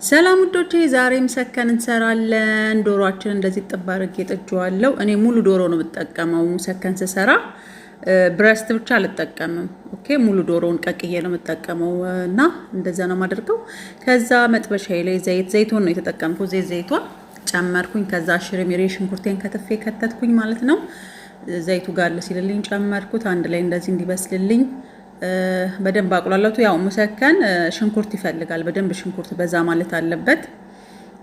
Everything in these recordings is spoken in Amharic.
ሰላም ውዶቼ ዛሬም ሰከን እንሰራለን። ዶሮአችን እንደዚህ ጥብ አድርጌ ጥጄዋለሁ። እኔ ሙሉ ዶሮ ነው የምጠቀመው ሰከን ስሰራ ብረስት ብቻ አልጠቀምም። ኦኬ ሙሉ ዶሮውን ቀቅዬ ነው የምጠቀመው እና እንደዛ ነው የማደርገው። ከዛ መጥበሻዬ ላይ ዘይቱን ነው የተጠቀምኩት። ዘይቱን ጨመርኩኝ። ከዛ ሽርሚሬ ሽንኩርቴን ከተፌ ከተትኩኝ ማለት ነው። ዘይቱ ጋር ሲልልኝ ጨመርኩት። አንድ ላይ እንደዚህ እንዲበስልልኝ በደንብ አቁላላቱ። ያው ሙሰከን ሽንኩርት ይፈልጋል። በደንብ ሽንኩርት በዛ ማለት አለበት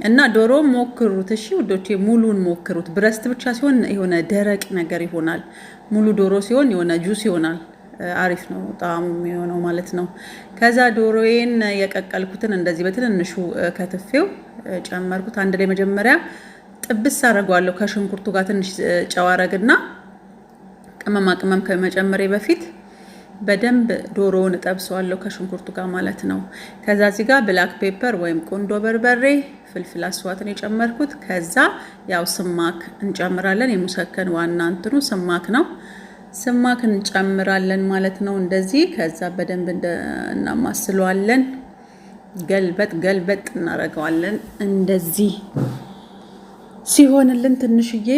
እና ዶሮ ሞክሩት እሺ ውዶቼ፣ ሙሉን ሞክሩት። ብረስት ብቻ ሲሆን የሆነ ደረቅ ነገር ይሆናል። ሙሉ ዶሮ ሲሆን የሆነ ጁስ ይሆናል። አሪፍ ነው ጣዕሙ የሚሆነው ማለት ነው። ከዛ ዶሮዬን የቀቀልኩትን እንደዚህ በትንንሹ ከትፌው ጨመርኩት። አንድ ላይ መጀመሪያ ጥብስ አደርገዋለሁ ከሽንኩርቱ ጋር። ትንሽ ጨው አደርግና ቅመማ ቅመም ከመጨመሬ በፊት በደንብ ዶሮውን እጠብሰዋለሁ ከሽንኩርቱ ጋር ማለት ነው። ከዛ እዚህ ጋር ብላክ ፔፐር ወይም ቁንዶ በርበሬ፣ ፍልፍል አስዋትን የጨመርኩት። ከዛ ያው ስማክ እንጨምራለን። የሙሰከን ዋና እንትኑ ስማክ ነው። ስማክ እንጨምራለን ማለት ነው እንደዚህ። ከዛ በደንብ እናማስለዋለን። ገልበጥ እናደርገዋለን እንደዚህ ሲሆንልን ትንሽዬ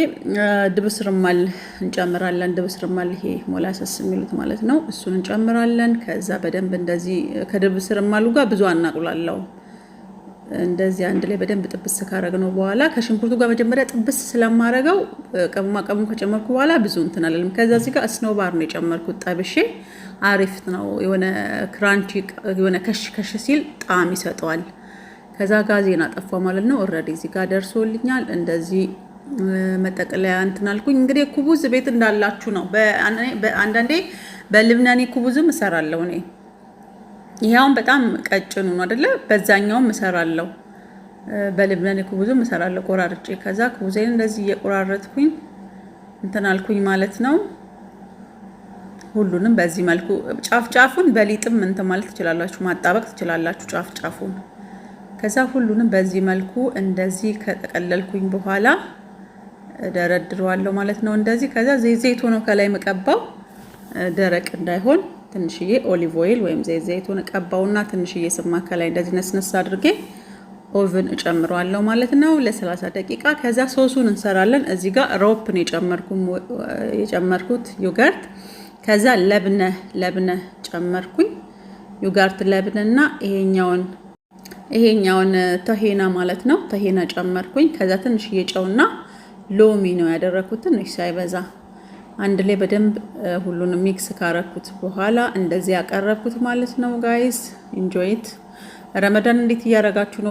ድብስ ርማል እንጨምራለን። ድብስ ርማል ይሄ ሞላሰስ የሚሉት ማለት ነው። እሱን እንጨምራለን። ከዛ በደንብ እንደዚህ ከድብስ ርማሉ ጋር ብዙ አናቁላላው። እንደዚህ አንድ ላይ በደንብ ጥብስ ካረግነው በኋላ ከሽንኩርቱ ጋር መጀመሪያ ጥብስ ስለማረገው ቅመማ ቅመም ከጨመርኩ በኋላ ብዙ እንትን አለልም። ከዛ እዚህ ጋር ስኖባር ነው የጨመርኩት ጠብሼ። አሪፍ ነው የሆነ ክራንቺ የሆነ ከሽ ሲል ጣዕም ይሰጠዋል። ከዛ ጋዜና ጠፋ ማለት ነው። ኦሬዲ እዚህ ጋር ደርሶልኛል። እንደዚህ መጠቅለያ እንትን አልኩኝ። እንግዲህ ኩቡዝ ቤት እንዳላችሁ ነው። በአንዳንዴ በልብናኒ ኩቡዝም እሰራለሁ እኔ። ይሄውን በጣም ቀጭኑ ነው አይደለ? በዛኛውም እሰራለሁ። በልብናኒ ኩቡዝም እሰራለሁ ቆራርጬ። ከዛ ኩቡዜን እንደዚህ እየቆራረጥኩኝ እንትን አልኩኝ ማለት ነው። ሁሉንም በዚህ መልኩ ጫፉን በሊጥም እንትን ማለት ትችላላችሁ፣ ማጣበቅ ትችላላችሁ ጫፉን። ከዛ ሁሉንም በዚህ መልኩ እንደዚህ ከጠቀለልኩኝ በኋላ ደረድረዋለሁ ማለት ነው እንደዚህ። ከዛ ዘይት ሆኖ ከላይ መቀባው ደረቅ እንዳይሆን ትንሽዬ ኦሊቭ ኦይል ወይም ዘይቱን ቀባውና ትንሽዬ ስማክ ከላይ እንደዚህ ነስነስ አድርጌ ኦቨን እጨምረዋለሁ ማለት ነው ለ30 ደቂቃ። ከዛ ሶሱን እንሰራለን። እዚህ ጋር ሮፕ ነው የጨመርኩት ዮገርት። ከዛ ለብነ ጨመርኩኝ ዮገርት ለብነና ይሄኛውን ተሄና ማለት ነው ተሄና ጨመርኩኝ። ከዛ ትንሽዬ ጨውና ሎሚ ነው ያደረኩት ትንሽ ሳይበዛ። አንድ ላይ በደንብ ሁሉንም ሚክስ ካረኩት በኋላ እንደዚህ ያቀረብኩት ማለት ነው። ጋይስ ኢንጆይ ኢት። ረመዳን እንዴት እያረጋችሁ ነው?